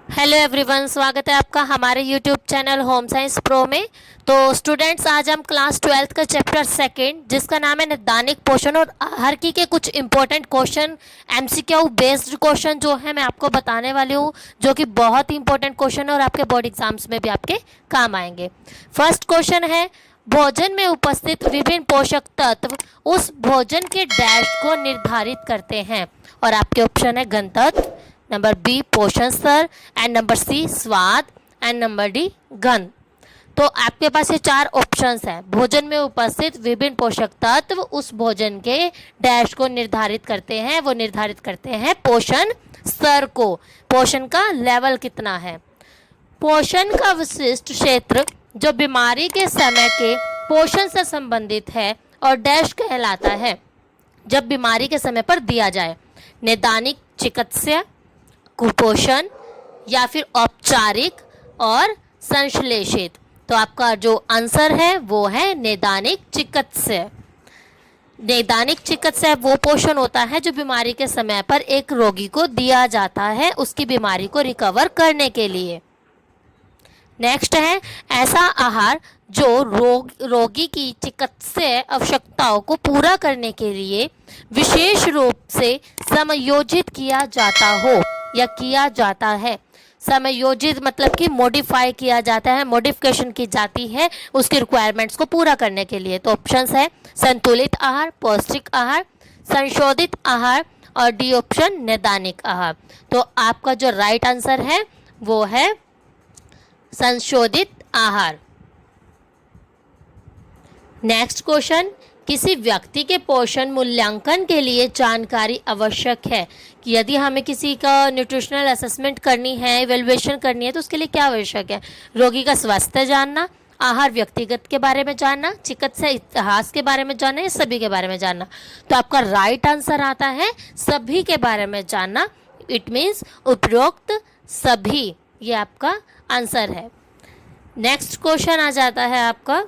Hello everyone, स्वागत है आपका हमारे YouTube channel home science pro में। तो स्टूडेंट्स, आज हम क्लास 12th का चैप्टर सेकंड जिसका नाम है नैदानिक पोषण और आहार के कुछ important question, MCQ based question जो है मैं आपको बताने वाली हूँ, जो कि बहुत ही इंपॉर्टेंट क्वेश्चन है और आपके बोर्ड एग्जाम्स में भी आपके काम आएंगे। फर्स्ट क्वेश्चन है, भोजन में उपस्थित विभिन्न पोषक तत्व उस भोजन के डैश को निर्धारित करते हैं। और आपके ऑप्शन है घनत्व, नंबर बी पोषण स्तर, एंड नंबर सी स्वाद, एंड नंबर डी गंध। तो आपके पास ये चार ऑप्शंस हैं। भोजन में उपस्थित विभिन्न पोषक तत्व उस भोजन के डैश को निर्धारित करते हैं। वो निर्धारित करते हैं पोषण स्तर को, पोषण का लेवल कितना है। पोषण का विशिष्ट क्षेत्र जो बीमारी के समय के पोषण से संबंधित है और डैश कहलाता है जब बीमारी के समय पर दिया जाए। नैदानिक, चिकित्सा, कुपोषण या फिर औपचारिक और संश्लेषित। तो आपका जो आंसर है वो है नैदानिक चिकित्सा। नैदानिक चिकित्सा वो पोषण होता है जो बीमारी के समय पर एक रोगी को दिया जाता है उसकी बीमारी को रिकवर करने के लिए। नेक्स्ट है, ऐसा आहार जो रोगी की चिकित्सीय आवश्यकताओं को पूरा करने के लिए विशेष रूप से समायोजित किया जाता हो या किया जाता है। समायोजित मतलब कि मॉडिफाई किया जाता है, मॉडिफिकेशन की जाती है उसकी रिक्वायरमेंट्स को पूरा करने के लिए। तो ऑप्शंस है संतुलित आहार, पौष्टिक आहार, संशोधित आहार और डी ऑप्शन नैदानिक आहार। तो आपका जो राइट आंसर है वो है संशोधित आहार। नेक्स्ट क्वेश्चन, किसी व्यक्ति के पोषण मूल्यांकन के लिए जानकारी आवश्यक है कि यदि हमें किसी का न्यूट्रिशनल असेसमेंट करनी है, इवेल्युएशन करनी है, तो उसके लिए क्या आवश्यक है। रोगी का स्वास्थ्य जानना, आहार व्यक्तिगत के बारे में जानना, चिकित्सा इतिहास के बारे में जानना या सभी के बारे में जानना। तो आपका राइट आंसर आता है सभी के बारे में जानना। इट मीन्स उपरोक्त सभी, ये आपका आंसर है। नेक्स्ट क्वेश्चन आ जाता है आपका,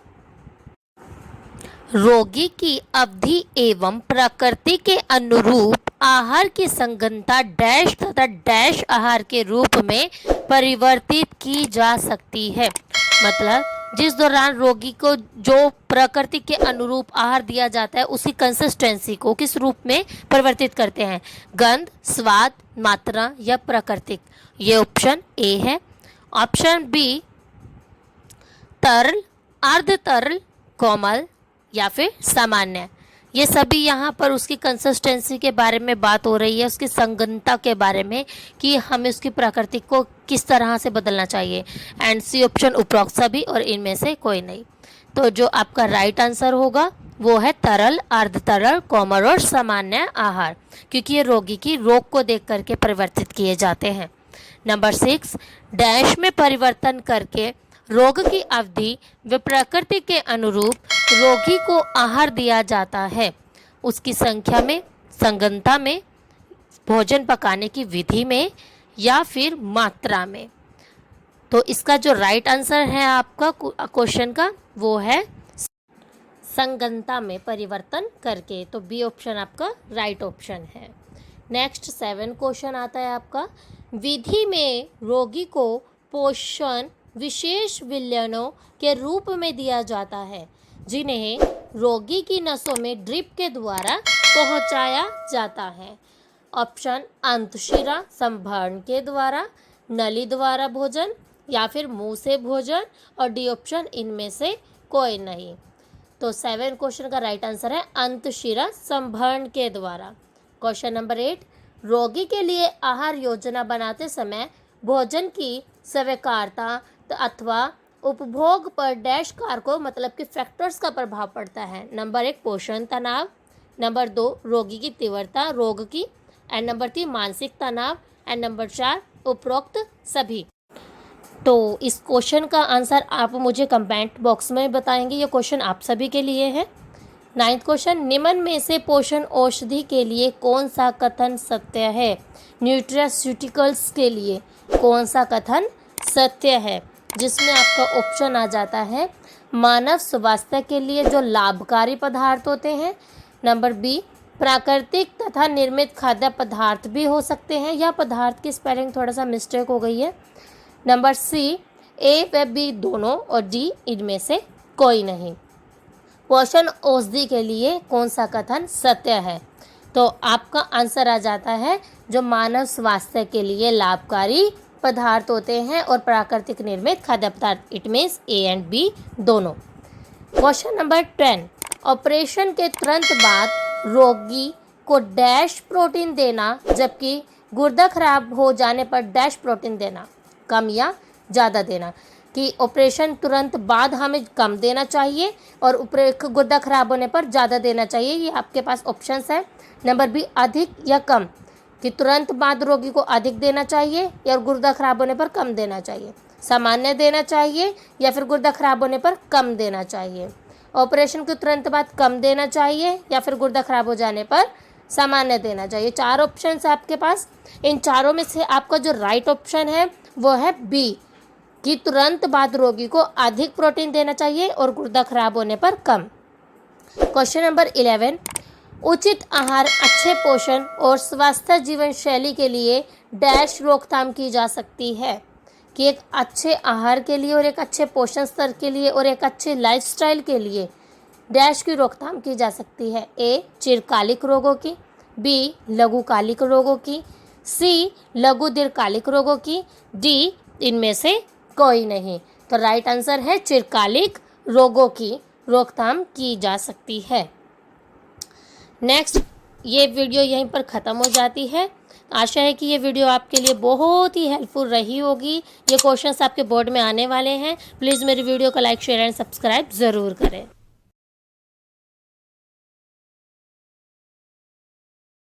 रोगी की अवधि एवं प्रकृति के अनुरूप आहार की संगतता डैश तथा डैश आहार के रूप में परिवर्तित की जा सकती है। मतलब जिस दौरान रोगी को जो प्रकृति के अनुरूप आहार दिया जाता है उसी कंसिस्टेंसी को किस रूप में परिवर्तित करते हैं, गंध, स्वाद, मात्रा या प्राकृतिक। ये ऑप्शन ए है। ऑप्शन बी तरल, अर्ध तरल, कोमल या फिर सामान्य। ये सभी यहाँ पर उसकी कंसिस्टेंसी के बारे में बात हो रही है, उसकी संगतता के बारे में कि हमें उसकी प्रकृति को किस तरह से बदलना चाहिए। एंड सी ऑप्शन उपरोक्त सभी और इनमें से कोई नहीं। तो जो आपका राइट आंसर होगा वो है तरल, अर्ध तरल, कोमल और सामान्य आहार, क्योंकि ये रोगी की रोग को देख करके परिवर्तित किए जाते हैं। नंबर 6, डैश में परिवर्तन करके रोग की अवधि व प्रकृति के अनुरूप रोगी को आहार दिया जाता है। उसकी संख्या में, संगतता में, भोजन पकाने की विधि में या फिर मात्रा में। तो इसका जो राइट आंसर है आपका क्वेश्चन का वो है संगतता में परिवर्तन करके। तो बी ऑप्शन आपका राइट ऑप्शन है। नेक्स्ट 7 क्वेश्चन आता है आपका, विधि में रोगी को पोषण विशेष विलयनों के रूप में दिया जाता है जिन्हें रोगी की नसों में ड्रिप के द्वारा पहुंचाया जाता है। ऑप्शन अंतशिरा संभरण के द्वारा, नली द्वारा भोजन या फिर मुंह से भोजन और डी ऑप्शन इनमें से कोई नहीं। तो 7 क्वेश्चन का राइट आंसर है अंतशिरा संभरण के द्वारा। क्वेश्चन नंबर 8, रोगी के लिए आहार योजना बनाते समय भोजन की स्वीकार्यता अथवा उपभोग पर डैश कारकों मतलब कि फैक्टर्स का प्रभाव पड़ता है। नंबर 1 पोषण तनाव, नंबर 2 रोगी की तीव्रता रोग की, एंड नंबर 3 मानसिक तनाव, एंड नंबर 4 उपरोक्त सभी। तो इस क्वेश्चन का आंसर आप मुझे कमेंट बॉक्स में बताएंगे। ये क्वेश्चन आप सभी के लिए है। 9th क्वेश्चन, निम्न में से पोषण औषधि के लिए कौन सा कथन सत्य है। न्यूट्रास्यूटिकल्स के लिए कौन सा कथन सत्य है, जिसमें आपका ऑप्शन आ जाता है मानव स्वास्थ्य के लिए जो लाभकारी पदार्थ होते हैं, नंबर बी प्राकृतिक तथा निर्मित खाद्य पदार्थ भी हो सकते हैं। यह पदार्थ की स्पेलिंग थोड़ा सा मिस्टेक हो गई है। नंबर सी, ए व बी दोनों, और डी इनमें से कोई नहीं। पोषण औषधि के लिए कौन सा कथन सत्य है? तो आपका आंसर आ जाता है जो मानव स्वास्थ्य के लिए लाभकारी पदार्थ होते हैं और प्राकृतिक निर्मित खाद्य पदार्थ, it means A and B दोनों। क्वेश्चन नंबर 10, ऑपरेशन के तुरंत बाद रोगी को डैश प्रोटीन देना जबकि गुर्दा खराब हो जाने पर डैश प्रोटीन देना, कम या ज़्यादा देना। कि ऑपरेशन तुरंत बाद हमें कम देना चाहिए और गुर्दा खराब होने पर ज़्यादा देना चाहिए। ये आपके पास ऑप्शंस है। नंबर बी, अधिक या कम, कि तुरंत बाद रोगी को अधिक देना चाहिए या गुर्दा खराब होने पर कम देना चाहिए। सामान्य देना चाहिए या फिर गुर्दा खराब होने पर कम देना चाहिए। ऑपरेशन के तुरंत बाद कम देना चाहिए या फिर गुर्दा खराब हो जाने पर सामान्य देना चाहिए। 4 ऑप्शन है आपके पास। इन चारों में से आपका जो राइट ऑप्शन है वो है बी, कि तुरंत बाद रोगी को अधिक प्रोटीन देना चाहिए और गुर्दा खराब होने पर कम। क्वेश्चन नंबर 11, उचित आहार, अच्छे पोषण और स्वस्थ जीवन शैली के लिए डैश रोकथाम की जा सकती है। कि एक अच्छे आहार के लिए और एक अच्छे पोषण स्तर के लिए और एक अच्छे लाइफस्टाइल के लिए डैश की रोकथाम की जा सकती है। ए, चिरकालिक रोगों की, बी, लघुकालिक रोगों की, सी, लघु दीर्घकालिक रोगों की, डी इनमें से कोई नहीं। तो राइट आंसर है चिरकालिक रोगों की रोकथाम की जा सकती है। नेक्स्ट, ये वीडियो यहीं पर ख़त्म हो जाती है। आशा है कि ये वीडियो आपके लिए बहुत ही हेल्पफुल रही होगी। ये क्वेश्चंस आपके बोर्ड में आने वाले हैं। प्लीज़ मेरी वीडियो को लाइक, शेयर एंड सब्सक्राइब ज़रूर करें।